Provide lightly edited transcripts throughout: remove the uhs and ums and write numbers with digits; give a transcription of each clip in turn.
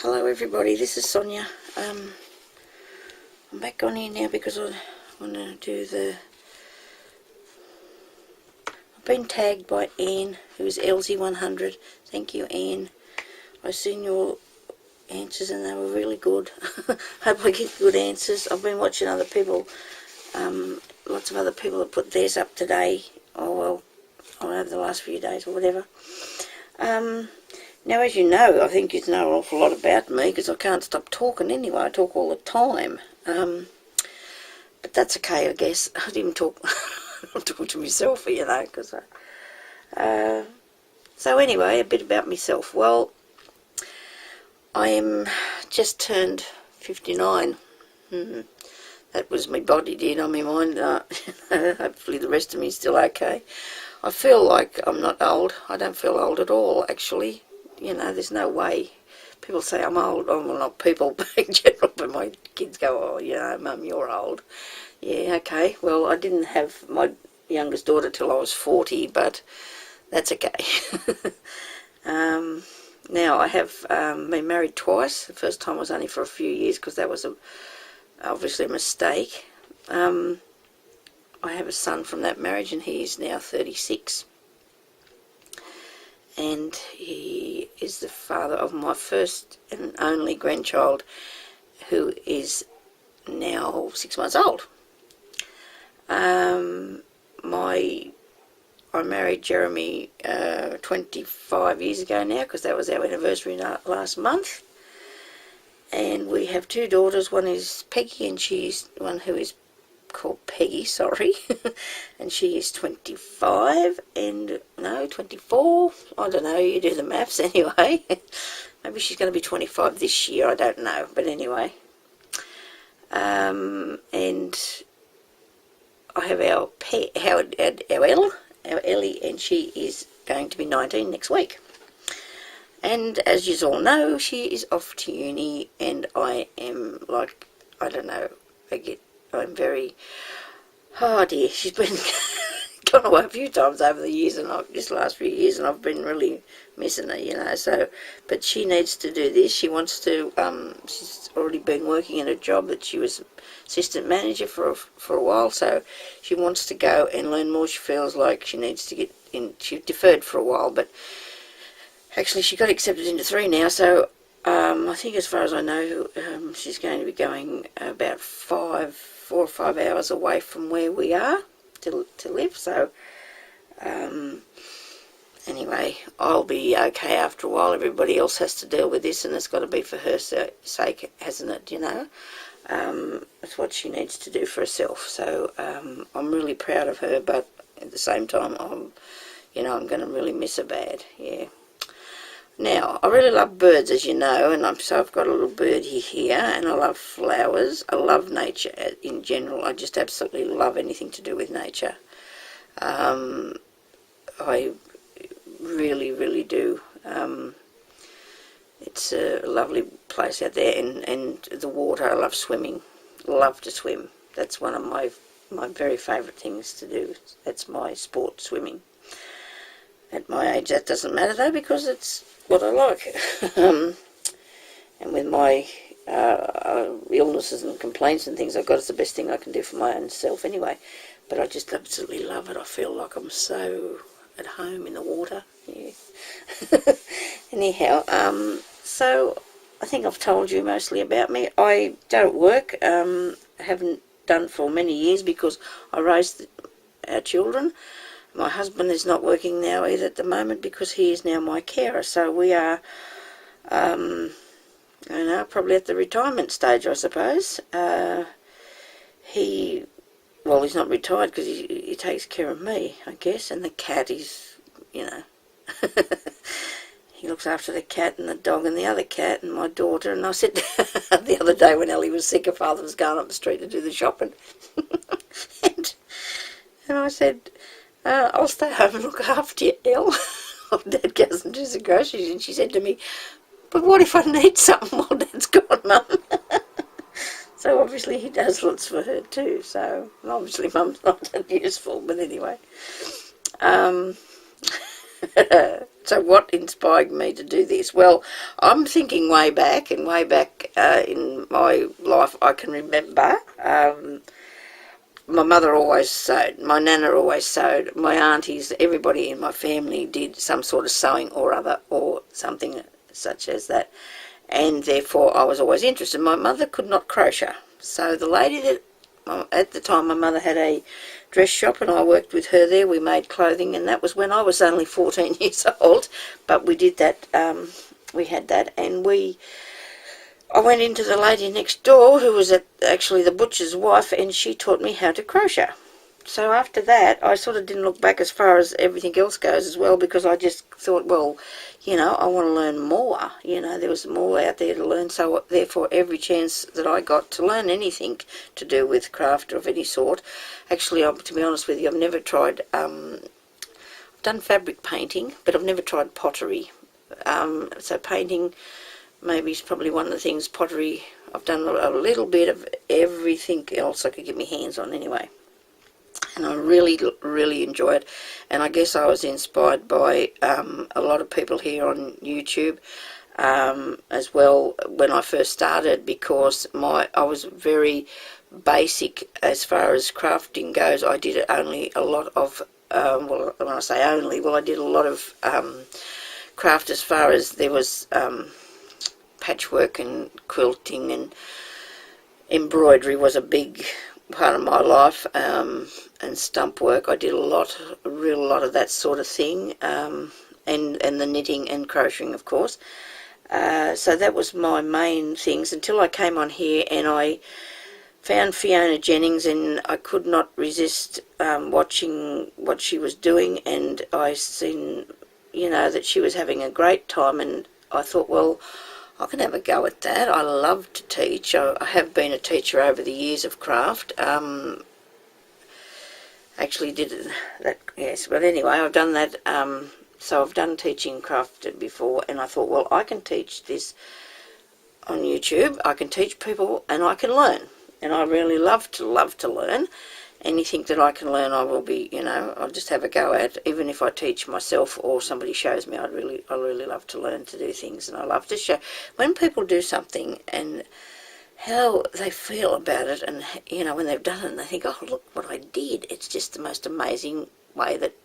Hello everybody, this is Sonya. I'm back on here now because I want to do I've been tagged by Anne, who is LZ100. Thank you, Anne. I've seen your answers and they were really good. Hope I get good answers. I've been watching other people, lots of other people have put theirs up today, or over the last few days or whatever. Now, as you know, I think you know an awful lot about me because I can't stop talking anyway. I talk all the time. But that's okay, I guess. I didn't talk, I'll talk to myself, you know, because so anyway, a bit about myself. Well, I am just turned 59. That was my body did on my mind. Hopefully the rest of me is still okay. I feel like I'm not old. I don't feel old at all, actually. You know, there's no way. People say I'm old. Oh, well, not people, but in general. But my kids go, oh, you know, Mum, you're old. Yeah, okay. Well, I didn't have my youngest daughter till I was 40, but that's okay. Now, I have been married twice. The first time was only for a few years because that was obviously a mistake. I have a son from that marriage and he is now 36. And he is the father of my first and only grandchild, who is now 6 months old. I married Jeremy 25 years ago now, because that was our anniversary last month. And we have two daughters. One is Peggy, and she's one who is called Peggy, sorry, and she is 25 and no 24, I don't know, you do the maths anyway. Maybe she's going to be 25 this year, I don't know, but anyway. And I have our Ellie, and she is going to be 19 next week. And as you all know, she is off to uni, and I am like, I don't know, I'm very, oh dear, she's been gone away a few times over the years, and this last few years, and I've been really missing her, you know, so, but she needs to do this. She wants to, she's already been working in a job that she was assistant manager for a while, so she wants to go and learn more. She feels like she needs to get in, she deferred for a while, but actually she got accepted into 3 now, so I think as far as I know, she's going to be going about 4 or 5 hours away from where we are to live. So anyway, I'll be okay after a while. Everybody else has to deal with this, and it's got to be for her sake, hasn't it, you know? It's what she needs to do for herself. So I'm really proud of her, but at the same time, I'm going to really miss her bad, yeah. Now, I really love birds, as you know, and so I've got a little birdie here, and I love flowers. I love nature in general. I just absolutely love anything to do with nature. I really, really do. It's a lovely place out there, and the water. I love swimming. Love to swim. That's one of my very favourite things to do. That's my sport, swimming. At my age, that doesn't matter though, because it's what I like. And with my illnesses and complaints and things I've got, it's the best thing I can do for my own self anyway. But I just absolutely love it. I feel like I'm so at home in the water. Yeah. Anyhow, so I think I've told you mostly about me. I don't work. I haven't done for many years because I raised our children. My husband is not working now either at the moment because he is now my carer. So we are, probably at the retirement stage, I suppose. He's not retired because he takes care of me, I guess, and the cat is, you know, he looks after the cat and the dog and the other cat and my daughter. And I said the other day when Ellie was sick, her father was going up the street to do the shopping. and I said, I'll stay home and look after you, Elle. Dad goes and does the groceries, and she said to me, but what if I need something while Dad's gone, Mum? So obviously he does lots for her too, so obviously Mum's not that useful, but anyway. So what inspired me to do this? Well, I'm thinking way back, and way back in my life I can remember, my mother always sewed, my nana always sewed, my aunties, everybody in my family did some sort of sewing or other, or something such as that, and therefore I was always interested. My mother could not crochet, so the lady that, at the time my mother had a dress shop and I worked with her there, we made clothing, and that was when I was only 14 years old, but we did that, we had that, and I went into the lady next door, who was actually the butcher's wife, and she taught me how to crochet. So after that, I sort of didn't look back as far as everything else goes as well, because I just thought, well, you know, I want to learn more. You know, there was more out there to learn, so therefore every chance that I got to learn anything to do with craft of any sort. Actually, to be honest with you, I've never tried, I've done fabric painting, but I've never tried pottery. So painting maybe is probably one of the things. Pottery, I've done a little bit of everything else I could get my hands on anyway. And I really, really enjoy it. And I guess I was inspired by a lot of people here on YouTube as well when I first started, because I was very basic as far as crafting goes. I did only a lot of, well, when I say only, well, I did a lot of craft as far as there was patchwork and quilting, and embroidery was a big part of my life, and stump work. I did a real lot of that sort of thing, and the knitting and crocheting, of course. So that was my main things until I came on here and I found Fiona Jennings, and I could not resist watching what she was doing, and I seen, you know, that she was having a great time, and I thought, well, I can have a go at that. I love to teach. I have been a teacher over the years of craft. Actually did that, yes, but anyway, I've done that. So I've done teaching craft before, and I thought, well, I can teach this on YouTube. I can teach people, and I can learn. And I really love to learn. Anything that I can learn, I will be, you know, I'll just have a go at. Even if I teach myself or somebody shows me, I really love to learn to do things, and I love to show when people do something and how they feel about it, and, you know, when they've done it and they think, oh, look what I did. It's just the most amazing way that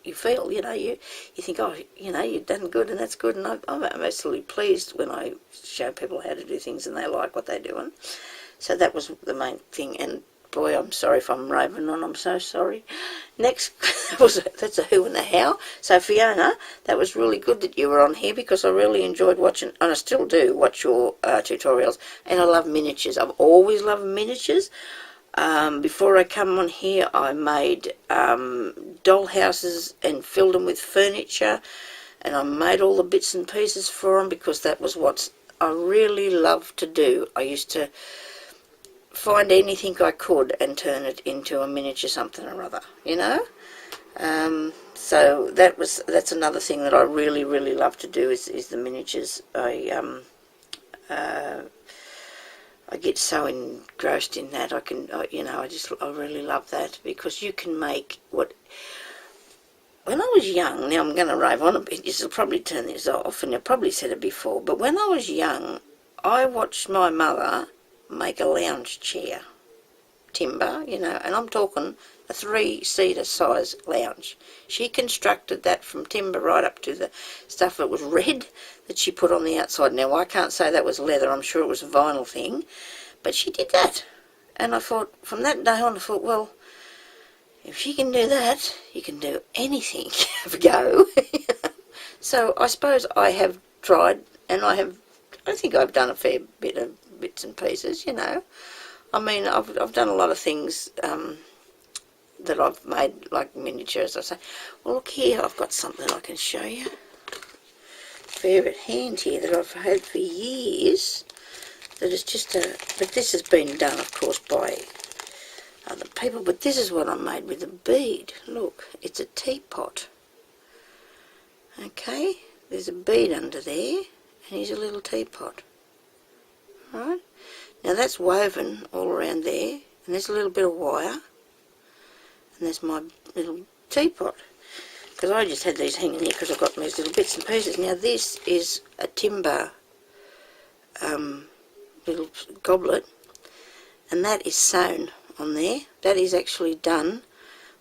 you feel, you know, you think, oh, you know, you've done good, and that's good, and I'm absolutely pleased when I show people how to do things and they like what they're doing. So that was the main thing, and boy, I'm sorry if I'm raving on, I'm so sorry. Next, that's a who and a how. So Fiona, that was really good that you were on here, because I really enjoyed watching, and I still do watch your tutorials, and I love miniatures. I've always loved miniatures. Before I come on here, I made doll houses and filled them with furniture, and I made all the bits and pieces for them, because that was what I really loved to do. I used to find anything I could and turn it into a miniature something or other, you know. So that's another thing that I really love to do is the miniatures. I get so engrossed in that. You know, I really love that, because you can make what. When I was young, now I'm going to rave on a bit. You'll probably turn this off, and I've probably said it before, but when I was young, I watched my mother make a lounge chair, timber, you know, and I'm talking a 3-seater size lounge. She constructed that from timber right up to the stuff that was red that she put on the outside. Now, I can't say that was leather, I'm sure it was a vinyl thing, but she did that. And I thought, from that day on, I thought, well, if she can do that, you can do anything. Have a go. So I suppose I have tried, and I think I've done a fair bit of bits and pieces, you know. I mean, I've done a lot of things that I've made, like miniatures. I say, well, look here, I've got something I can show you. Fair at hand here that I've had for years. That is just but this has been done, of course, by other people. But this is what I made with a bead. Look, it's a teapot. Okay, there's a bead under there, and here's a little teapot. Right, now that's woven all around there, and there's a little bit of wire, and there's my little teapot. because I just had these hanging here because I've got these little bits and pieces. Now this is a timber little goblet, and that is sewn on there. That is actually done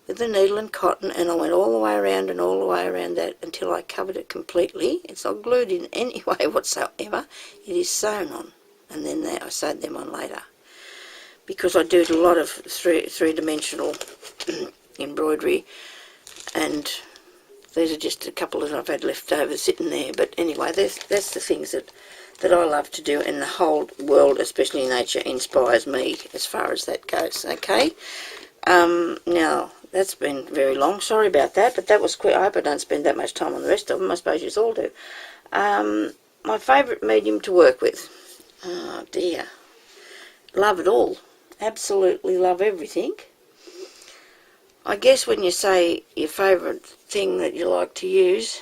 with the needle and cotton, and I went all the way around and all the way around that until I covered it completely. It's not glued in any way whatsoever. It is sewn on, and then I sewed them on later, because I do a lot of three-dimensional embroidery, and these are just a couple that I've had left over sitting there. But anyway, that's the things that I love to do, and the whole world, especially nature, inspires me as far as that goes. Okay, now that's been very long. Sorry about that, but that was quick. I hope I don't spend that much time on the rest of them. I suppose you all do. My favourite medium to work with. Oh dear, love it all. Absolutely love everything. I guess when you say your favourite thing that you like to use,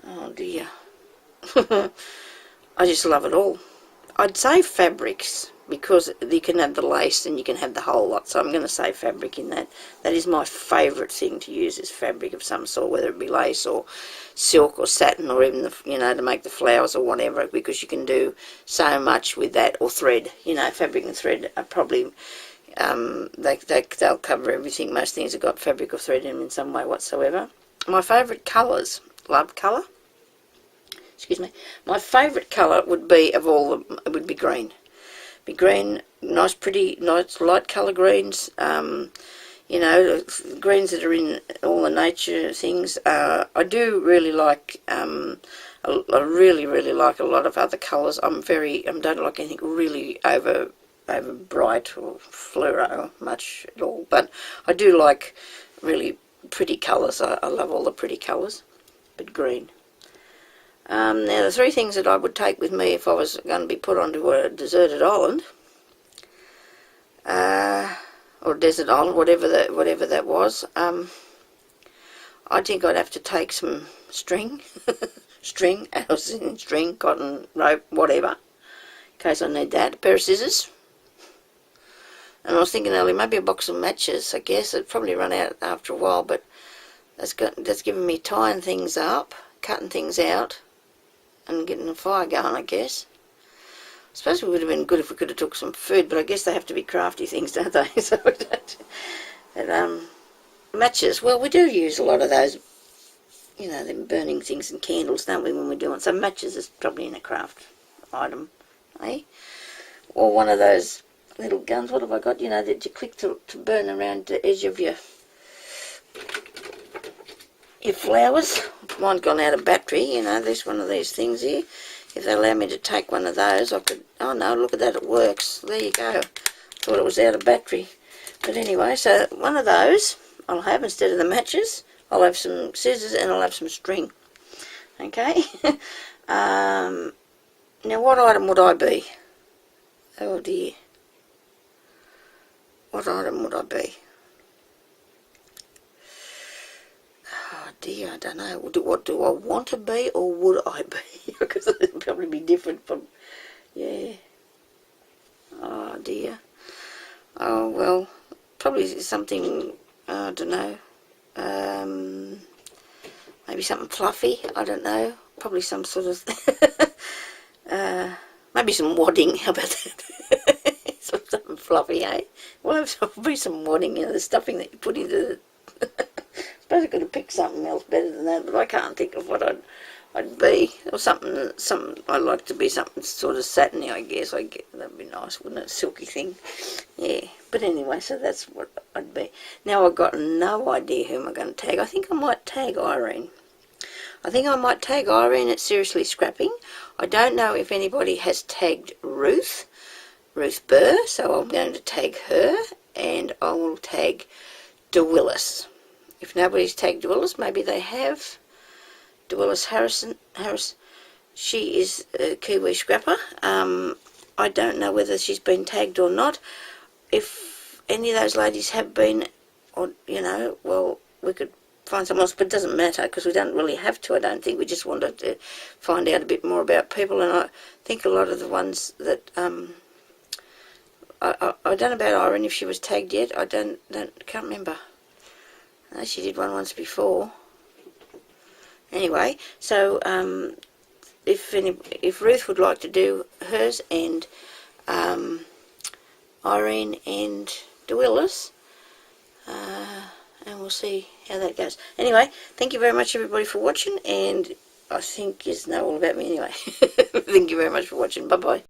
oh dear, I just love it all. I'd say fabrics, because you can have the lace and you can have the whole lot, so I'm going to say fabric in that. That is my favourite thing to use, is fabric of some sort, whether it be lace or silk or satin, or even to make the flowers or whatever, because you can do so much with that, or thread. Fabric and thread are probably they'll cover everything. Most things have got fabric or thread in them in some way whatsoever. My favourite colours, love colour. Excuse me. My favourite colour would be it would be green. Be green, nice, pretty, nice light colour greens. Greens that are in all the nature things. I do really like. I really like a lot of other colours. I don't like anything really over bright or fluoro much at all, but I do like really pretty colours. I love all the pretty colours, but green. Now the three things that I would take with me if I was going to be put onto a deserted island, or desert island, whatever that was, I think I'd have to take some string, string, cotton, rope, whatever, in case I need that. A pair of scissors. And I was thinking earlier, maybe a box of matches. I guess it'd probably run out after a while, but that's giving me tying things up, cutting things out, and getting the fire going, I guess. I suppose it would have been good if we could have took some food, but I guess they have to be crafty things, don't they? So matches. Well, we do use a lot of those, them burning things and candles, don't we, when we're doing? So matches is probably in a craft item, eh? Or one of those little guns. What have I got? That you click to burn around the edge of your flowers. Mine's gone out of battery. There's one of these things here. If they allow me to take one of those, I could. Oh no, look at that, it works. There you go. Thought it was out of battery. But anyway, so one of those I'll have instead of the matches. I'll have some scissors and I'll have some string. Okay. Now what item would I be? Oh dear. What item would I be? Oh dear, I don't know. What do I want to be, or would I be? Because it would probably be different from, yeah. Oh dear. Oh well, probably something, I don't know. Maybe something fluffy, I don't know. Probably some sort of, maybe some wadding, how about that? Something fluffy, eh? Well, there'll be some wadding, the stuffing that you put into the... I suppose I could have picked something else better than that, but I can't think of what I'd be. Or something I'd like to be something sort of satiny, I guess. That'd be nice, wouldn't it? Silky thing. Yeah. But anyway, so that's what I'd be. Now I've got no idea who am I going to tag. I think I might tag Irene. At Seriously Scrapping. I don't know if anybody has tagged Ruth Burr, so I'm going to tag her, and I will tag DeWillis. If nobody's tagged DeWillis, maybe they have. DeWillis Harris, she is a Kiwi scrapper. I don't know whether she's been tagged or not. If any of those ladies have been, or well, we could find someone else, but it doesn't matter because we don't really have to. I don't think. We just wanted to find out a bit more about people, and I think a lot of the ones that I don't know about Irene if she was tagged yet. Can't remember. She did one once before. Anyway, so if Ruth would like to do hers, and Irene and DeWillis, and we'll see how that goes. Anyway, thank you very much everybody for watching, and I think you know all about me anyway. Thank you very much for watching. Bye bye.